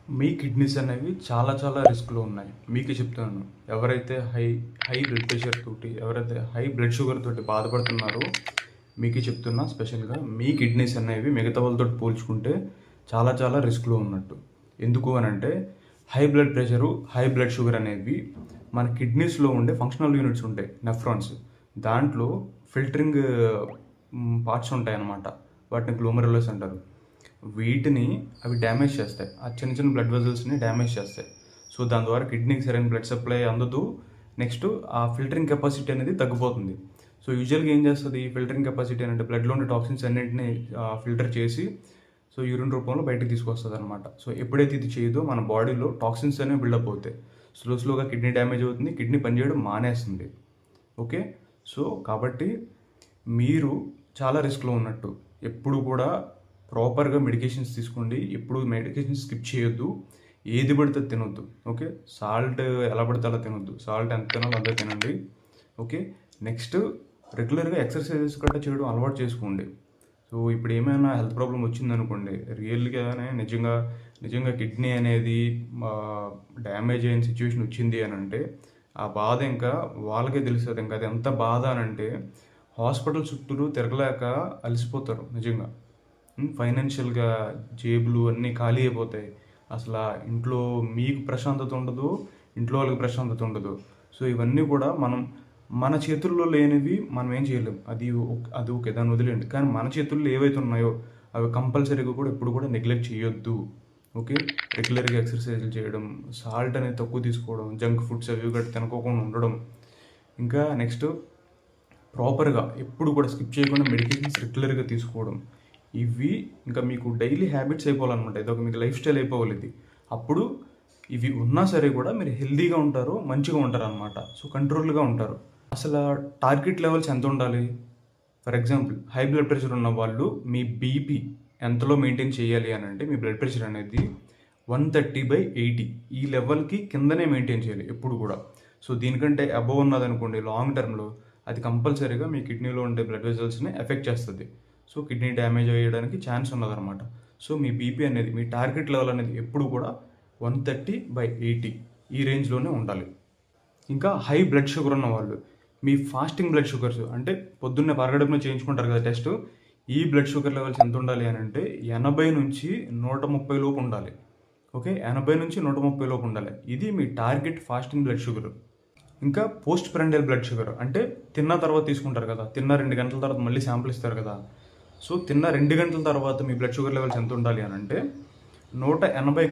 మీ kidneys అనేవి చాలా చాలా రిస్క్లో ఉన్నాయి. మీకే చెప్తున్నాను. ఎవరైతే హై హై బ్లడ్ ప్రెషర్ తోటి, ఎవరైతే హై బ్లడ్ షుగర్ తోటి బాధపడుతున్నారో మీకే చెప్తున్నా స్పెషల్‌గా మీ కిడ్నీస్ అనేవి మిగతా వాళ్ళతోటి పోల్చుకుంటే చాలా చాలా రిస్క్‌లో ఉన్నట్టు. ఎందుకు అనంటే high blood pressure, high blood sugar అనేవి మన కిడ్నీస్‌లో ఉండే ఫంక్షనల్ యూనిట్స్ ఉంటాయి. నెఫ్రాన్స్. దాంట్లో ఫిల్టరింగ్ పార్ట్స్ ఉంటాయన్నమాట. వాటిని గ్లోమెరులస్ అంటారు. వీటిని అవి డ్యామేజ్ చేస్తాయి. ఆ చిన్న చిన్న బ్లడ్ వెజల్స్‌ని డ్యామేజ్ చేస్తాయి. సో, దాని ద్వారా కిడ్నీకి సరైన బ్లడ్ సప్లై అందదు. నెక్స్ట్ ఆ ఫిల్టరింగ్ కెపాసిటీ అనేది తగ్గిపోతుంది. సో, యూజువల్‌గా ఏం చేస్తది ఈ ఫిల్టరింగ్ కెపాసిటీ అంటే బ్లడ్‌లో ఉండే టాక్సిన్స్ అన్నిటిని ఫిల్టర్ చేసి సో, యూరిన్ రూపంలో బయటకి తీసుకొస్తదనమాట. సో, ఎప్పుడైతే ఇది చేయదో మన బాడీలో టాక్సిన్స్ అనేవి బిల్డప్ అవుతాయి. స్లోగా కిడ్నీ డ్యామేజ్ అవుతుంది. కిడ్నీ పనిచేయడం మానేస్తుంది. ఓకే. సో, కాబట్టి మీరు చాలా రిస్క్‌లో ఉన్నట్టు. ఎప్పుడు కూడా ప్రాపర్‌గా మెడికేషన్స్ తీసుకోండి. ఎప్పుడు మెడికేషన్స్ స్కిప్ చేయొద్దు. ఏది పడితే అది తినొద్దు. ఓకే. సాల్ట్ ఎలా పడితే అలా తినొద్దు. సాల్ట్ ఎంత తినాలో అంతే తినండి. ఓకే. నెక్స్ట్ రెగ్యులర్‌గా ఎక్సర్‌సైజెస్ గట్టా చేయడం అలవాటు చేసుకోండి. సో, ఇప్పుడు ఏమైనా హెల్త్ ప్రాబ్లమ్ వచ్చిందనుకోండి, రియల్‌గానే నిజంగా కిడ్నీ అనేది డ్యామేజ్ అయిన సిట్యుయేషన్ వచ్చింది అనంటే, ఆ బాధ ఇంకా వాళ్ళకే తెలుస్తది. ఇంకా అది ఎంత బాధ అనంటే, హాస్పిటల్ చుట్టూరు తిరగలేక అలసిపోతారు నిజంగా. ఫైనాన్షియల్‌గా జేబులు అన్నీ ఖాళీ అయిపోతాయి. అసలా ఇంట్లో మీకు ప్రశాంతత ఉండదు. ఇంట్లో వాళ్ళకి ప్రశాంతత ఉండదు. సో, ఇవన్నీ కూడా మన చేతుల్లో లేనివి మనం ఏం చేయలేం. అది ఓకే. దాన్ని వదిలేయండి. కానీ మన చేతుల్లో ఏవైతే ఉన్నాయో అవి కంపల్సరీగా కూడా ఎప్పుడు కూడా నెగ్లెక్ట్ చేయొద్దు. ఓకే. రెగ్యులర్‌గా ఎక్సర్‌సైజులు చేయడం, సాల్ట్ అనేది తక్కువ తీసుకోవడం, జంక్ ఫుడ్స్ అవి గట్రా తినకోకుండా ఉండడం. ఇంకా నెక్స్ట్ ప్రాపర్‌గా ఎప్పుడు కూడా స్కిప్ చేయకుండా మెడికేషన్స్ రెగ్యులర్‌గా తీసుకోవడం. ఇవి ఇంకా మీకు డైలీ హ్యాబిట్స్ అయిపోవాలన్నమాట. ఇదొక మీకు లైఫ్ స్టైల్ అయిపోవాలి ఇది. అప్పుడు ఇవి ఉన్నా సరే కూడా మీరు హెల్తీగా ఉంటారు, మంచిగా ఉంటారనమాట. సో, కంట్రోల్‌గా ఉంటారు. అసల టార్గెట్ లెవెల్స్ ఎంత ఉండాలి? For example high blood pressure ఉన్న వాళ్ళు మీ బీపీ ఎంతలో మెయింటైన్ చేయాలి అనంటే మీ బ్లడ్ ప్రెషర్ అనేది 130/80 ఈ లెవెల్‌కి కిందనే మెయింటైన్ చేయాలి ఎప్పుడు కూడా. సో, దీనికంటే అబోవ్ ఉన్నదనుకోండి లాంగ్ టర్మ్‌లో అది కంపల్సరీగా మీ కిడ్నీలో ఉండే బ్లడ్ వెసల్స్‌ని ఎఫెక్ట్ చేస్తది. సో, కిడ్నీ డ్యామేజ్ అయ్యడానికి ఛాన్స్ ఉన్నదనమాట. సో, మీ బీపీ అనేది మీ టార్గెట్ లెవెల్ అనేది ఎప్పుడు కూడా 130/80 ఈ రేంజ్‌లోనే ఉండాలి. ఇంకా హై బ్లడ్ షుగర్ ఉన్నవాళ్ళు, మీ ఫాస్టింగ్ బ్లడ్ షుగర్స్ అంటే పొద్దున్నే పరగడుపున చేయించుకుంటారు కదా టెస్ట్. ఈ బ్లడ్ షుగర్ లెవెల్స్ ఎంత ఉండాలి అనంటే 80-130 లోపు ఉండాలి. ఓకే. 80-130 లోపు ఉండాలి. ఇది మీ టార్గెట్ ఫాస్టింగ్ బ్లడ్ షుగర్. ఇంకా పోస్ట్ ప్రండియల్ బ్లడ్ షుగర్ అంటే తిన్న తర్వాత తీసుకుంటారు కదా. తిన్న 2 గంటల తర్వాత మళ్ళీ శాంపిల్ ఇస్తారు కదా. సో, తిన్న 2 గంటల తర్వాత మీ బ్లడ్ షుగర్ లెవెల్స్ ఎంత ఉండాలి అనంటే 180